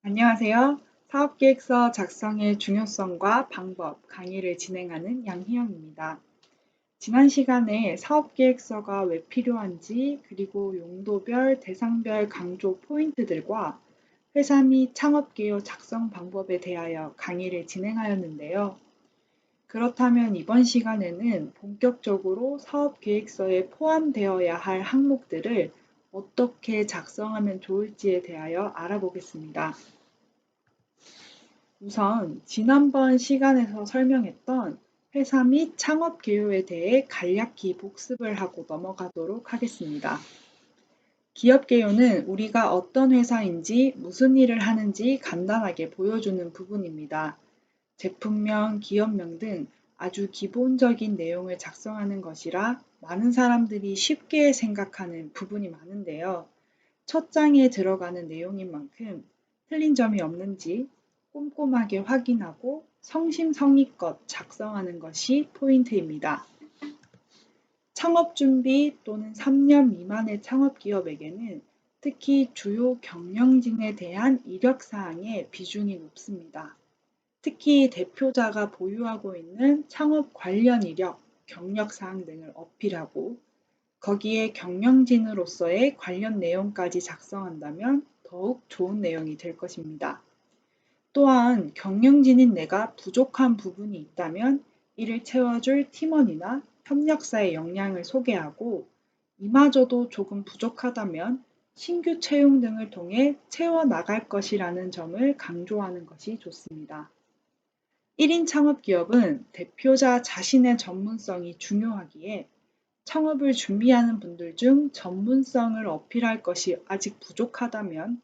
안녕하세요. 사업계획서 작성의 중요성과 방법 강의를 진행하는 양희영입니다. 지난 시간에 사업계획서가 왜 필요한지, 그리고 용도별, 대상별 강조 포인트들과 회사 및 창업개요 작성 방법에 대하여 강의를 진행하였는데요. 그렇다면 이번 시간에는 본격적으로 사업계획서에 포함되어야 할 항목들을 어떻게 작성하면 좋을지에 대하여 알아보겠습니다. 우선 지난번 시간에서 설명했던 회사 및 창업 개요에 대해 간략히 복습을 하고 넘어가도록 하겠습니다. 기업 개요는 우리가 어떤 회사인지 무슨 일을 하는지 간단하게 보여주는 부분입니다. 제품명, 기업명 등 아주 기본적인 내용을 작성하는 것이라 많은 사람들이 쉽게 생각하는 부분이 많은데요. 첫 장에 들어가는 내용인 만큼 틀린 점이 없는지 꼼꼼하게 확인하고 성심성의껏 작성하는 것이 포인트입니다. 창업 준비 또는 3년 미만의 창업기업에게는 특히 주요 경영진에 대한 이력사항의 비중이 높습니다. 특히 대표자가 보유하고 있는 창업 관련 이력, 경력사항 등을 어필하고 거기에 경영진으로서의 관련 내용까지 작성한다면 더욱 좋은 내용이 될 것입니다. 또한 경영진인 내가 부족한 부분이 있다면 이를 채워줄 팀원이나 협력사의 역량을 소개하고 이마저도 조금 부족하다면 신규 채용 등을 통해 채워나갈 것이라는 점을 강조하는 것이 좋습니다. 1인 창업기업은 대표자 자신의 전문성이 중요하기에 창업을 준비하는 분들 중 전문성을 어필할 것이 아직 부족하다면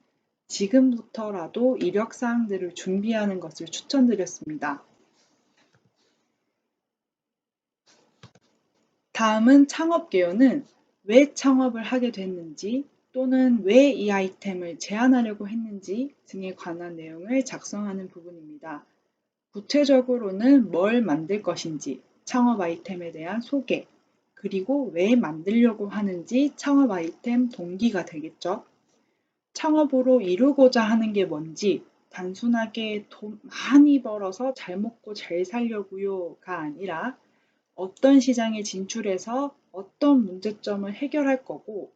지금부터라도 이력사항들을 준비하는 것을 추천드렸습니다. 다음은 창업개요는 왜 창업을 하게 됐는지 또는 왜 이 아이템을 제안하려고 했는지 등에 관한 내용을 작성하는 부분입니다. 구체적으로는 뭘 만들 것인지, 창업 아이템에 대한 소개, 그리고 왜 만들려고 하는지 창업 아이템 동기가 되겠죠. 창업으로 이루고자 하는 게 뭔지 단순하게 돈 많이 벌어서 잘 먹고 잘 살려고요가 아니라 어떤 시장에 진출해서 어떤 문제점을 해결할 거고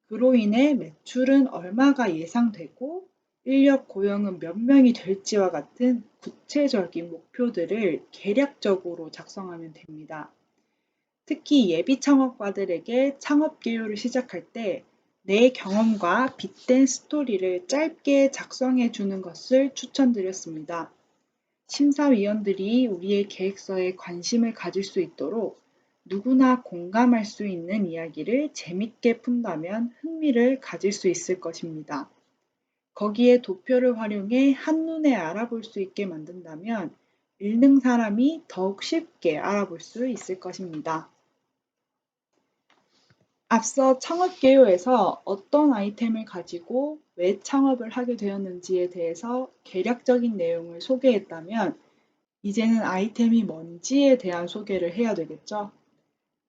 그로 인해 매출은 얼마가 예상되고 인력 고용은 몇 명이 될지와 같은 구체적인 목표들을 계략적으로 작성하면 됩니다. 특히 예비 창업가들에게 창업 기회를 시작할 때 내 경험과 빗댄 스토리를 짧게 작성해 주는 것을 추천드렸습니다. 심사위원들이 우리의 계획서에 관심을 가질 수 있도록 누구나 공감할 수 있는 이야기를 재밌게 푼다면 흥미를 가질 수 있을 것입니다. 거기에 도표를 활용해 한눈에 알아볼 수 있게 만든다면 읽는 사람이 더욱 쉽게 알아볼 수 있을 것입니다. 앞서 창업 개요에서 어떤 아이템을 가지고 왜 창업을 하게 되었는지에 대해서 개략적인 내용을 소개했다면 이제는 아이템이 뭔지에 대한 소개를 해야 되겠죠.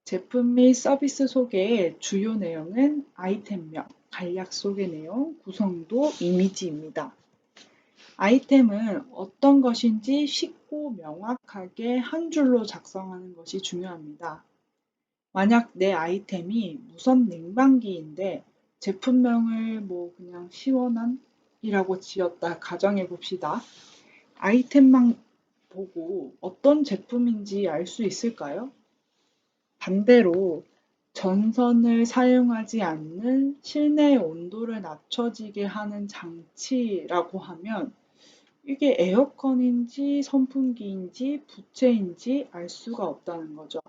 제품 및 서비스 소개의 주요 내용은 아이템명, 간략 소개 내용, 구성도, 이미지입니다. 아이템은 어떤 것인지 쉽고 명확하게 한 줄로 작성하는 것이 중요합니다. 만약 내 아이템이 무선 냉방기인데 제품명을 그냥 시원한이라고 지었다 가정해 봅시다. 아이템만 보고 어떤 제품인지 알 수 있을까요? 반대로 전선을 사용하지 않는 실내 온도를 낮춰지게 하는 장치라고 하면 이게 에어컨인지 선풍기인지 부채인지 알 수가 없다는 거죠.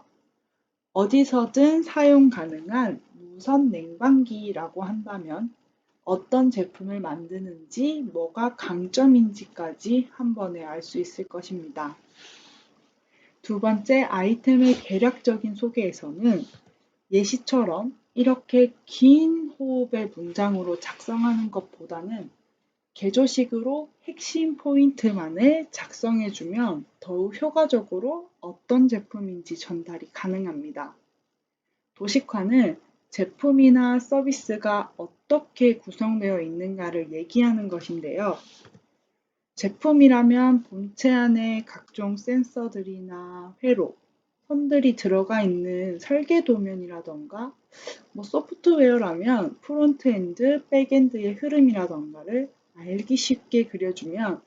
어디서든 사용 가능한 무선 냉방기라고 한다면 어떤 제품을 만드는지 뭐가 강점인지까지 한 번에 알 수 있을 것입니다. 두 번째 아이템의 개략적인 소개에서는 예시처럼 이렇게 긴 호흡의 문장으로 작성하는 것보다는 개조식으로 핵심 포인트만을 작성해주면 더욱 효과적으로 어떤 제품인지 전달이 가능합니다. 도식화는 제품이나 서비스가 어떻게 구성되어 있는가를 얘기하는 것인데요. 제품이라면 본체 안에 각종 센서들이나 회로, 선들이 들어가 있는 설계 도면이라던가 소프트웨어라면 프론트엔드, 백엔드의 흐름이라던가를 알기 쉽게 그려주면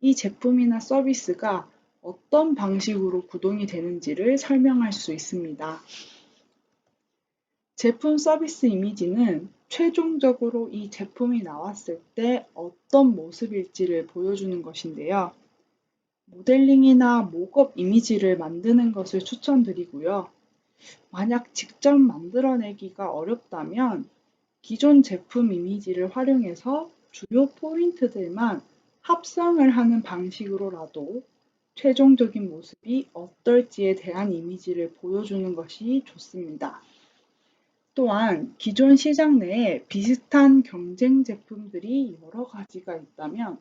이 제품이나 서비스가 어떤 방식으로 구동이 되는지를 설명할 수 있습니다. 제품 서비스 이미지는 최종적으로 이 제품이 나왔을 때 어떤 모습일지를 보여주는 것인데요. 모델링이나 모컵 이미지를 만드는 것을 추천드리고요. 만약 직접 만들어내기가 어렵다면 기존 제품 이미지를 활용해서 주요 포인트들만 합성을 하는 방식으로라도 최종적인 모습이 어떨지에 대한 이미지를 보여주는 것이 좋습니다. 또한 기존 시장 내에 비슷한 경쟁 제품들이 여러 가지가 있다면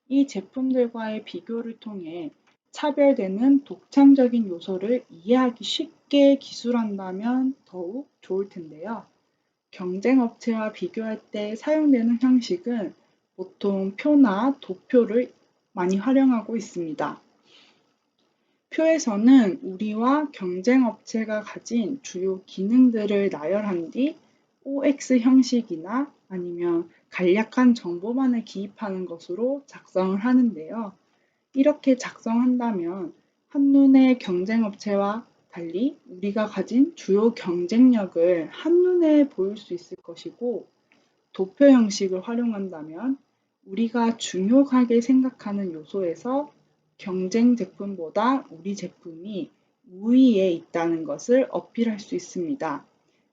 이 제품들과의 비교를 통해 차별되는 독창적인 요소를 이해하기 쉽게 기술한다면 더욱 좋을 텐데요. 경쟁 업체와 비교할 때 사용되는 형식은 보통 표나 도표를 많이 활용하고 있습니다. 표에서는 우리와 경쟁 업체가 가진 주요 기능들을 나열한 뒤 OX 형식이나 아니면 간략한 정보만을 기입하는 것으로 작성을 하는데요. 이렇게 작성한다면 한눈에 경쟁 업체와 달리 우리가 가진 주요 경쟁력을 한눈에 보일 수 있을 것이고, 도표 형식을 활용한다면 우리가 중요하게 생각하는 요소에서 경쟁 제품보다 우리 제품이 우위에 있다는 것을 어필할 수 있습니다.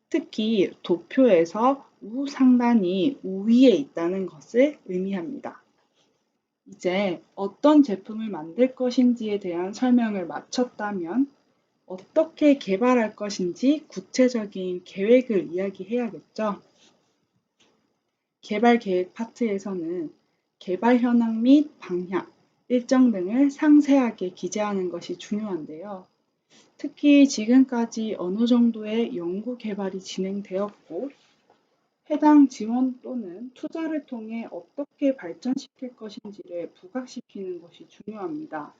특히 도표에서 우상단이 우위에 있다는 것을 의미합니다. 이제 어떤 제품을 만들 것인지에 대한 설명을 마쳤다면 어떻게 개발할 것인지 구체적인 계획을 이야기해야겠죠. 개발 계획 파트에서는 개발 현황 및 방향, 일정 등을 상세하게 기재하는 것이 중요한데요. 특히 지금까지 어느 정도의 연구 개발이 진행되었고, 해당 지원 또는 투자를 통해 어떻게 발전시킬 것인지를 부각시키는 것이 중요합니다.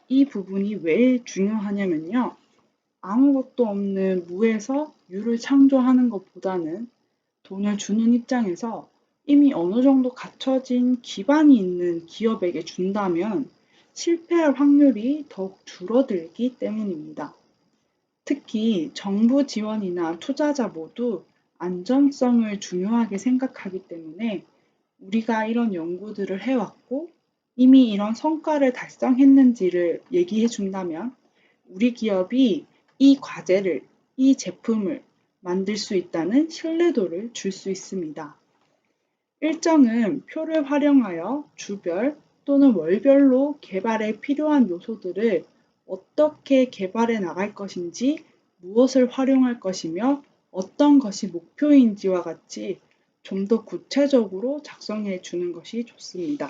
이 부분이 왜 중요하냐면요. 아무것도 없는 무에서 유를 창조하는 것보다는 돈을 주는 입장에서 이미 어느 정도 갖춰진 기반이 있는 기업에게 준다면 실패할 확률이 더욱 줄어들기 때문입니다. 특히 정부 지원이나 투자자 모두 안전성을 중요하게 생각하기 때문에 우리가 이런 연구들을 해왔고 이미 이런 성과를 달성했는지를 얘기해 준다면 우리 기업이 이 과제를, 이 제품을 만들 수 있다는 신뢰도를 줄 수 있습니다. 일정은 표를 활용하여 주별 또는 월별로 개발에 필요한 요소들을 어떻게 개발해 나갈 것인지, 무엇을 활용할 것이며 어떤 것이 목표인지와 같이 좀 더 구체적으로 작성해 주는 것이 좋습니다.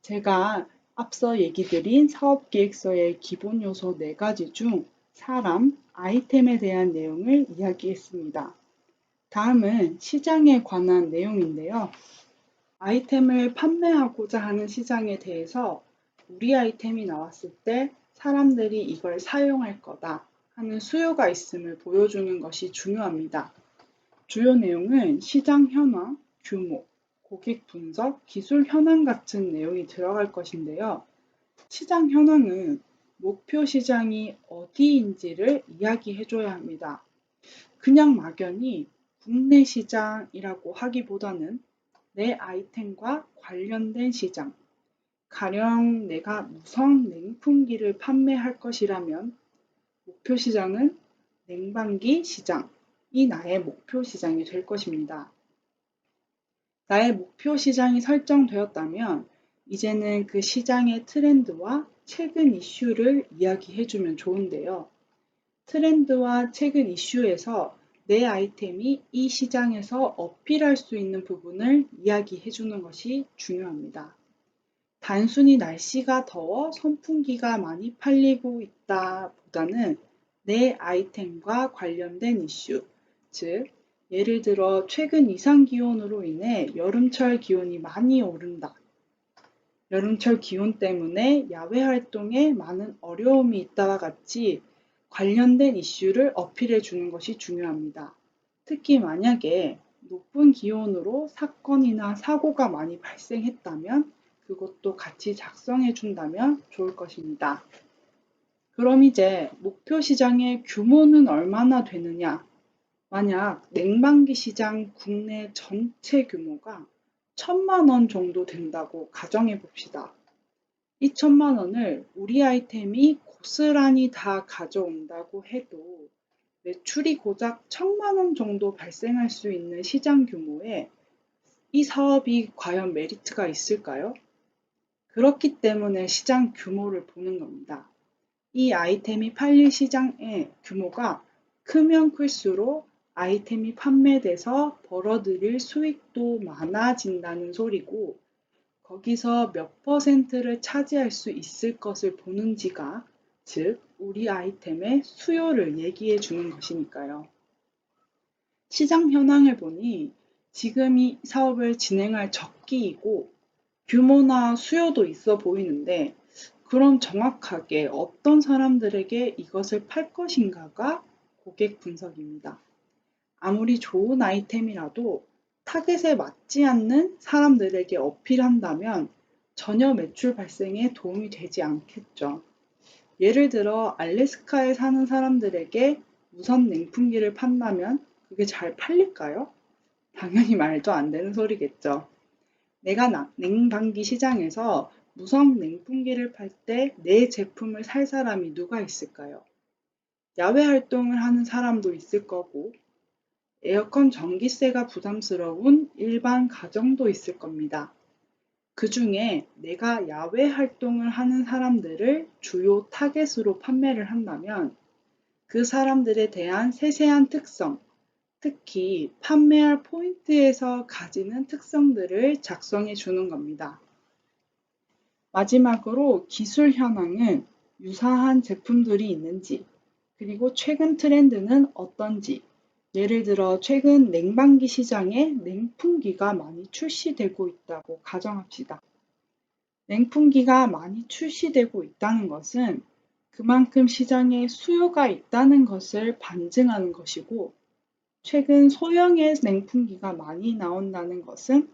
제가 앞서 얘기 드린 사업계획서의 기본 요소 4가지 중 사람, 아이템에 대한 내용을 이야기했습니다. 다음은 시장에 관한 내용인데요. 아이템을 판매하고자 하는 시장에 대해서 우리 아이템이 나왔을 때 사람들이 이걸 사용할 거다 하는 수요가 있음을 보여주는 것이 중요합니다. 주요 내용은 시장 현황, 규모, 고객 분석, 기술 현황 같은 내용이 들어갈 것인데요. 시장 현황은 목표 시장이 어디인지를 이야기해줘야 합니다. 그냥 막연히 국내 시장이라고 하기보다는 내 아이템과 관련된 시장, 가령 내가 무선 냉풍기를 판매할 것이라면 목표 시장은 냉방기 시장이 나의 목표 시장이 될 것입니다. 나의 목표 시장이 설정되었다면 이제는 그 시장의 트렌드와 최근 이슈를 이야기해주면 좋은데요. 트렌드와 최근 이슈에서 내 아이템이 이 시장에서 어필할 수 있는 부분을 이야기해주는 것이 중요합니다. 단순히 날씨가 더워 선풍기가 많이 팔리고 있다 보다는 내 아이템과 관련된 이슈, 즉 예를 들어 최근 이상기온으로 인해 여름철 기온이 많이 오른다. 여름철 기온 때문에 야외 활동에 많은 어려움이 있다와 같이 관련된 이슈를 어필해 주는 것이 중요합니다. 특히 만약에 높은 기온으로 사건이나 사고가 많이 발생했다면 그것도 같이 작성해 준다면 좋을 것입니다. 그럼 이제 목표 시장의 규모는 얼마나 되느냐? 만약 냉방기 시장 국내 전체 규모가 1,000만 원 정도 된다고 가정해 봅시다. 이 1,000만 원을 우리 아이템이 고스란히 다 가져온다고 해도 매출이 고작 1,000만 원 정도 발생할 수 있는 시장 규모에 이 사업이 과연 메리트가 있을까요? 그렇기 때문에 시장 규모를 보는 겁니다. 이 아이템이 팔릴 시장의 규모가 크면 클수록 아이템이 판매돼서 벌어들일 수익도 많아진다는 소리고 거기서 몇 퍼센트를 차지할 수 있을 것을 보는지가 즉 우리 아이템의 수요를 얘기해 주는 것이니까요. 시장 현황을 보니 지금 이 사업을 진행할 적기이고 규모나 수요도 있어 보이는데 그럼 정확하게 어떤 사람들에게 이것을 팔 것인가가 고객 분석입니다. 아무리 좋은 아이템이라도 타겟에 맞지 않는 사람들에게 어필한다면 전혀 매출 발생에 도움이 되지 않겠죠. 예를 들어 알래스카에 사는 사람들에게 무선 냉풍기를 판다면 그게 잘 팔릴까요? 당연히 말도 안 되는 소리겠죠. 내가 냉방기 시장에서 무선 냉풍기를 팔 때 내 제품을 살 사람이 누가 있을까요? 야외 활동을 하는 사람도 있을 거고, 에어컨 전기세가 부담스러운 일반 가정도 있을 겁니다. 그 중에 내가 야외 활동을 하는 사람들을 주요 타겟으로 판매를 한다면 그 사람들에 대한 세세한 특성, 특히 판매할 포인트에서 가지는 특성들을 작성해 주는 겁니다. 마지막으로 기술 현황은 유사한 제품들이 있는지, 그리고 최근 트렌드는 어떤지, 예를 들어 최근 냉방기 시장에 냉풍기가 많이 출시되고 있다고 가정합시다. 냉풍기가 많이 출시되고 있다는 것은 그만큼 시장에 수요가 있다는 것을 반증하는 것이고, 최근 소형의 냉풍기가 많이 나온다는 것은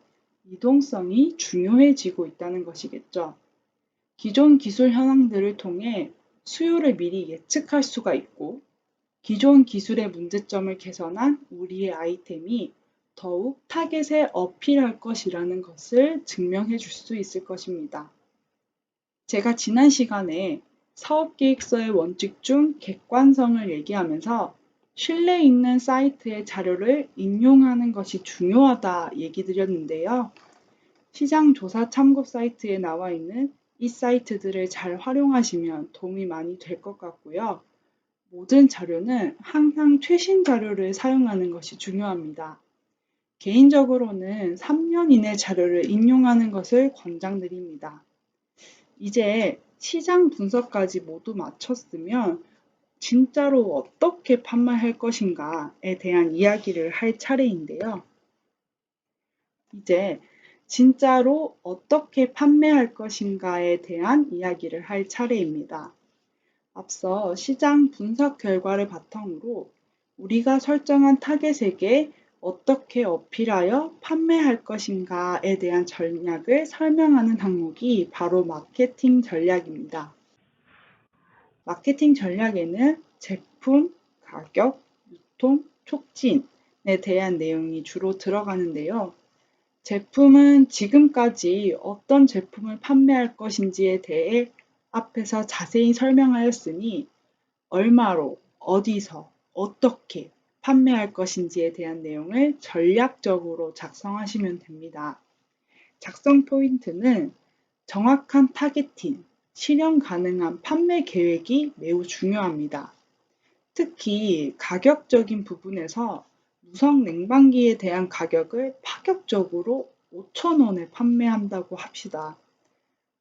이동성이 중요해지고 있다는 것이겠죠. 기존 기술 현황들을 통해 수요를 미리 예측할 수가 있고, 기존 기술의 문제점을 개선한 우리의 아이템이 더욱 타겟에 어필할 것이라는 것을 증명해 줄 수 있을 것입니다. 제가 지난 시간에 사업계획서의 원칙 중 객관성을 얘기하면서 신뢰 있는 사이트의 자료를 인용하는 것이 중요하다 얘기 드렸는데요. 시장조사 참고 사이트에 나와 있는 이 사이트들을 잘 활용하시면 도움이 많이 될 것 같고요. 모든 자료는 항상 최신 자료를 사용하는 것이 중요합니다. 개인적으로는 3년 이내 자료를 인용하는 것을 권장드립니다. 이제 시장 분석까지 모두 마쳤으면 진짜로 어떻게 판매할 것인가에 대한 이야기를 할 차례인데요. 이제 진짜로 어떻게 판매할 것인가에 대한 이야기를 할 차례입니다. 앞서 시장 분석 결과를 바탕으로 우리가 설정한 타겟에게 어떻게 어필하여 판매할 것인가에 대한 전략을 설명하는 항목이 바로 마케팅 전략입니다. 마케팅 전략에는 제품, 가격, 유통, 촉진에 대한 내용이 주로 들어가는데요. 제품은 지금까지 어떤 제품을 판매할 것인지에 대해 앞에서 자세히 설명하였으니 얼마로, 어디서, 어떻게 판매할 것인지에 대한 내용을 전략적으로 작성하시면 됩니다. 작성 포인트는 정확한 타겟팅, 실현 가능한 판매 계획이 매우 중요합니다. 특히 가격적인 부분에서 무선 냉방기에 대한 가격을 파격적으로 5,000원에 판매한다고 합시다.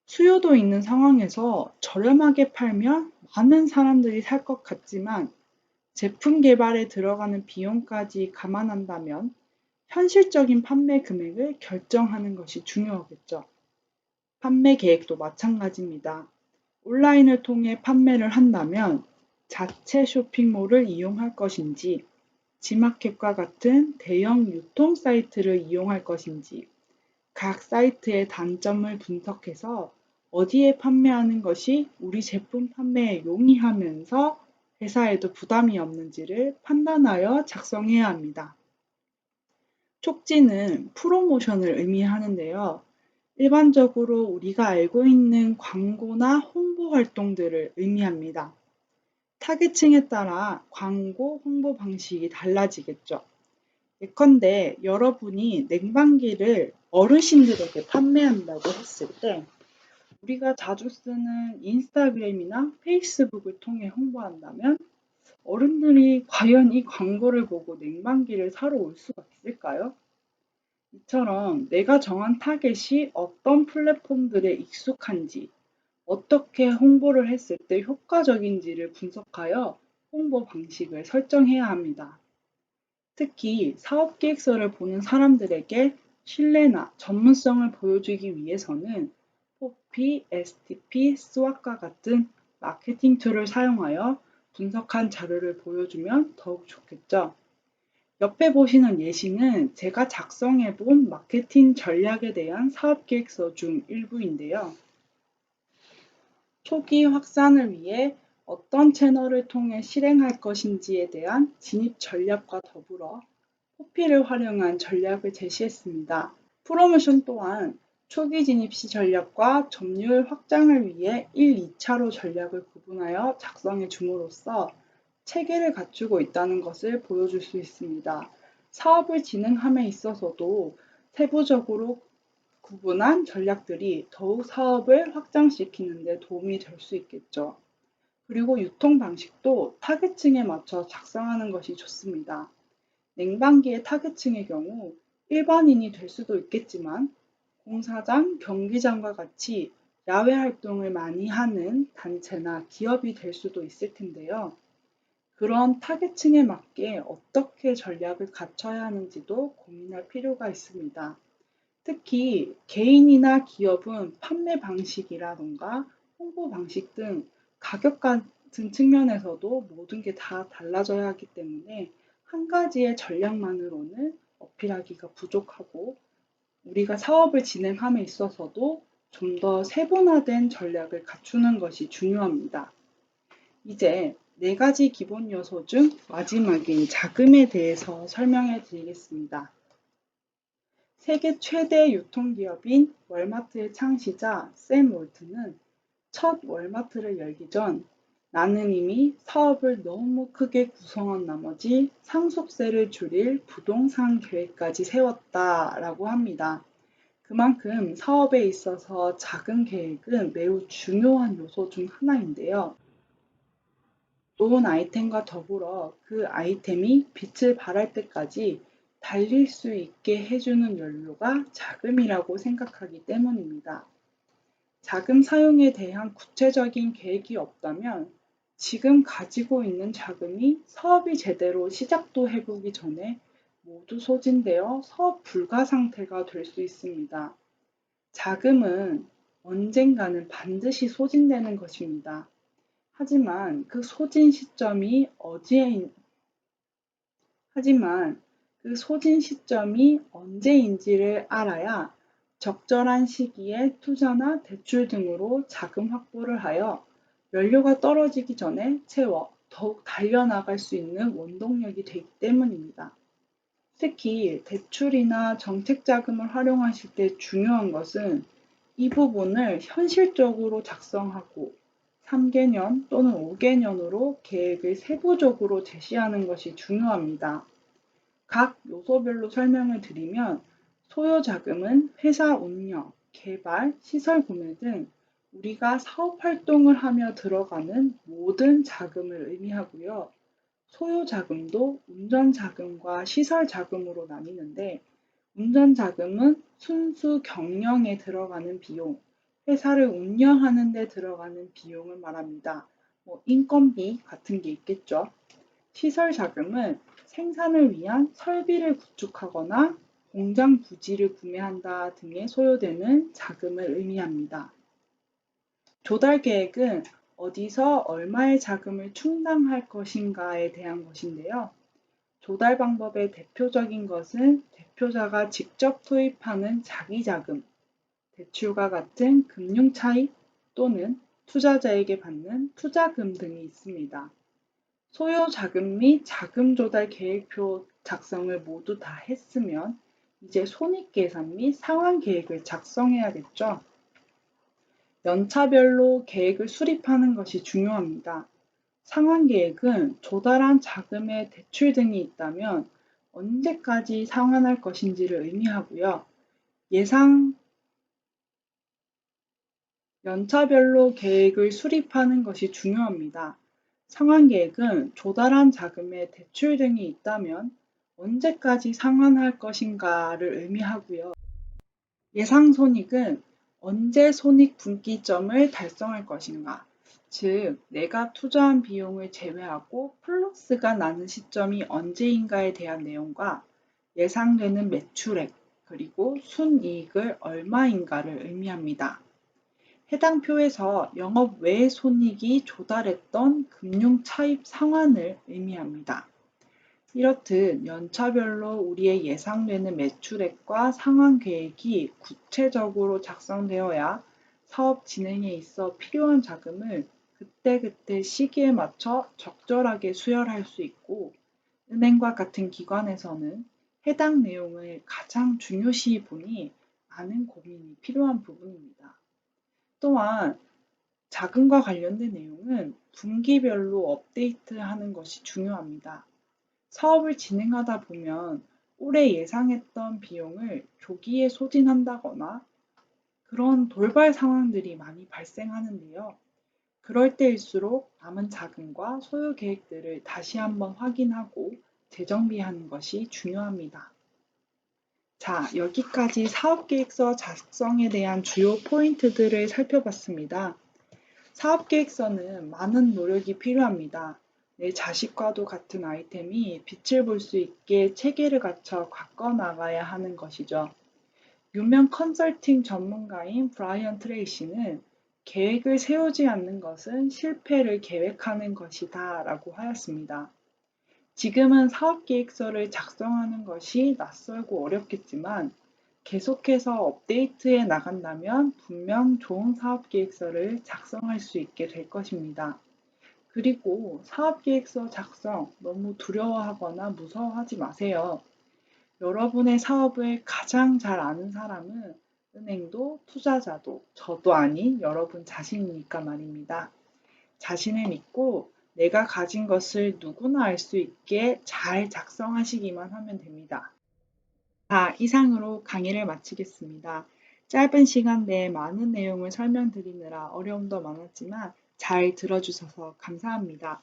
수요도 있는 상황에서 저렴하게 팔면 많은 사람들이 살 것 같지만 제품 개발에 들어가는 비용까지 감안한다면 현실적인 판매 금액을 결정하는 것이 중요하겠죠. 판매 계획도 마찬가지입니다. 온라인을 통해 판매를 한다면 자체 쇼핑몰을 이용할 것인지, 지마켓과 같은 대형 유통 사이트를 이용할 것인지, 각 사이트의 단점을 분석해서 어디에 판매하는 것이 우리 제품 판매에 용이하면서 회사에도 부담이 없는지를 판단하여 작성해야 합니다. 촉진은 프로모션을 의미하는데요. 일반적으로 우리가 알고 있는 광고나 홍보 활동들을 의미합니다. 타겟층에 따라 광고, 홍보 방식이 달라지겠죠. 예컨대 여러분이 냉방기를 어르신들에게 판매한다고 했을 때 우리가 자주 쓰는 인스타그램이나 페이스북을 통해 홍보한다면 어른들이 과연 이 광고를 보고 냉방기를 사러 올 수가 있을까요? 이처럼 내가 정한 타겟이 어떤 플랫폼들에 익숙한지, 어떻게 홍보를 했을 때 효과적인지를 분석하여 홍보 방식을 설정해야 합니다. 특히 사업계획서를 보는 사람들에게 신뢰나 전문성을 보여주기 위해서는 포피, STP, 스왑과 같은 마케팅 툴을 사용하여 분석한 자료를 보여주면 더욱 좋겠죠. 옆에 보시는 예시는 제가 작성해 본 마케팅 전략에 대한 사업계획서 중 일부인데요. 초기 확산을 위해 어떤 채널을 통해 실행할 것인지에 대한 진입 전략과 더불어 포피를 활용한 전략을 제시했습니다. 프로모션 또한 초기 진입 시 전략과 점유율 확장을 위해 1, 2차로 전략을 구분하여 작성해 줌으로써 체계를 갖추고 있다는 것을 보여줄 수 있습니다. 사업을 진행함에 있어서도 세부적으로 구분한 전략들이 더욱 사업을 확장시키는 데 도움이 될 수 있겠죠. 그리고 유통 방식도 타겟층에 맞춰 작성하는 것이 좋습니다. 냉방기의 타겟층의 경우 일반인이 될 수도 있겠지만 공사장, 경기장과 같이 야외 활동을 많이 하는 단체나 기업이 될 수도 있을 텐데요. 그런 타겟층에 맞게 어떻게 전략을 갖춰야 하는지도 고민할 필요가 있습니다. 특히 개인이나 기업은 판매 방식이라던가 홍보 방식 등 가격 같은 측면에서도 모든 게 다 달라져야 하기 때문에 한 가지의 전략만으로는 어필하기가 부족하고 우리가 사업을 진행함에 있어서도 좀 더 세분화된 전략을 갖추는 것이 중요합니다. 이제 네 가지 기본 요소 중 마지막인 자금에 대해서 설명해 드리겠습니다. 세계 최대 유통기업인 월마트의 창시자 샘 월트는 첫 월마트를 열기 전 나는 이미 사업을 너무 크게 구성한 나머지 상속세를 줄일 부동산 계획까지 세웠다라고 합니다. 그만큼 사업에 있어서 자금 계획은 매우 중요한 요소 중 하나인데요. 좋은 아이템과 더불어 그 아이템이 빛을 발할 때까지 달릴 수 있게 해주는 연료가 자금이라고 생각하기 때문입니다. 자금 사용에 대한 구체적인 계획이 없다면 지금 가지고 있는 자금이 사업이 제대로 시작도 해보기 전에 모두 소진되어 사업 불가 상태가 될 수 있습니다. 자금은 언젠가는 반드시 소진되는 것입니다. 하지만 그 소진 시점이 언제인지를 알아야 적절한 시기에 투자나 대출 등으로 자금 확보를 하여 연료가 떨어지기 전에 채워 더욱 달려나갈 수 있는 원동력이 되기 때문입니다. 특히 대출이나 정책 자금을 활용하실 때 중요한 것은 이 부분을 현실적으로 작성하고 3개년 또는 5개년으로 계획을 세부적으로 제시하는 것이 중요합니다. 각 요소별로 설명을 드리면 소요 자금은 회사 운영, 개발, 시설 구매 등 우리가 사업 활동을 하며 들어가는 모든 자금을 의미하고요. 소요 자금도 운전 자금과 시설 자금으로 나뉘는데 운전 자금은 순수 경영에 들어가는 비용, 회사를 운영하는 데 들어가는 비용을 말합니다. 인건비 같은 게 있겠죠. 시설 자금은 생산을 위한 설비를 구축하거나 공장 부지를 구매한다 등에 소요되는 자금을 의미합니다. 조달 계획은 어디서 얼마의 자금을 충당할 것인가에 대한 것인데요. 조달 방법의 대표적인 것은 대표자가 직접 투입하는 자기자금, 대출과 같은 금융 차입 또는 투자자에게 받는 투자금 등이 있습니다. 소요 자금 및 자금 조달 계획표 작성을 모두 다 했으면 이제 손익계산 및 상환 계획을 작성해야겠죠. 연차별로 계획을 수립하는 것이 중요합니다. 상환 계획은 조달한 자금의 대출 등이 있다면 언제까지 상환할 것인지를 의미하고요. 연차별로 계획을 수립하는 것이 중요합니다. 상환 계획은 조달한 자금의 대출 등이 있다면 언제까지 상환할 것인가를 의미하고요. 예상 손익은 언제 손익 분기점을 달성할 것인가, 즉 내가 투자한 비용을 제외하고 플러스가 나는 시점이 언제인가에 대한 내용과 예상되는 매출액 그리고 순이익을 얼마인가를 의미합니다. 해당 표에서 영업 외 손익이 조달했던 금융 차입 상환을 의미합니다. 이렇듯 연차별로 우리의 예상되는 매출액과 상환 계획이 구체적으로 작성되어야 사업 진행에 있어 필요한 자금을 그때그때 시기에 맞춰 적절하게 수혈할 수 있고, 은행과 같은 기관에서는 해당 내용을 가장 중요시 보니 많은 고민이 필요한 부분입니다. 또한 자금과 관련된 내용은 분기별로 업데이트하는 것이 중요합니다. 사업을 진행하다 보면 올해 예상했던 비용을 조기에 소진한다거나 그런 돌발 상황들이 많이 발생하는데요. 그럴 때일수록 남은 자금과 소요 계획들을 다시 한번 확인하고 재정비하는 것이 중요합니다. 자, 여기까지 사업계획서 작성에 대한 주요 포인트들을 살펴봤습니다. 사업계획서는 많은 노력이 필요합니다. 내 자식과도 같은 아이템이 빛을 볼 수 있게 체계를 갖춰 가꿔나가야 하는 것이죠. 유명 컨설팅 전문가인 브라이언 트레이시는 계획을 세우지 않는 것은 실패를 계획하는 것이다 라고 하였습니다. 지금은 사업계획서를 작성하는 것이 낯설고 어렵겠지만 계속해서 업데이트해 나간다면 분명 좋은 사업계획서를 작성할 수 있게 될 것입니다. 그리고 사업계획서 작성 너무 두려워하거나 무서워하지 마세요. 여러분의 사업을 가장 잘 아는 사람은 은행도 투자자도 저도 아닌 여러분 자신이니까 말입니다. 자신을 믿고 내가 가진 것을 누구나 알 수 있게 잘 작성하시기만 하면 됩니다. 자, 이상으로 강의를 마치겠습니다. 짧은 시간 내에 많은 내용을 설명드리느라 어려움도 많았지만 잘 들어주셔서 감사합니다.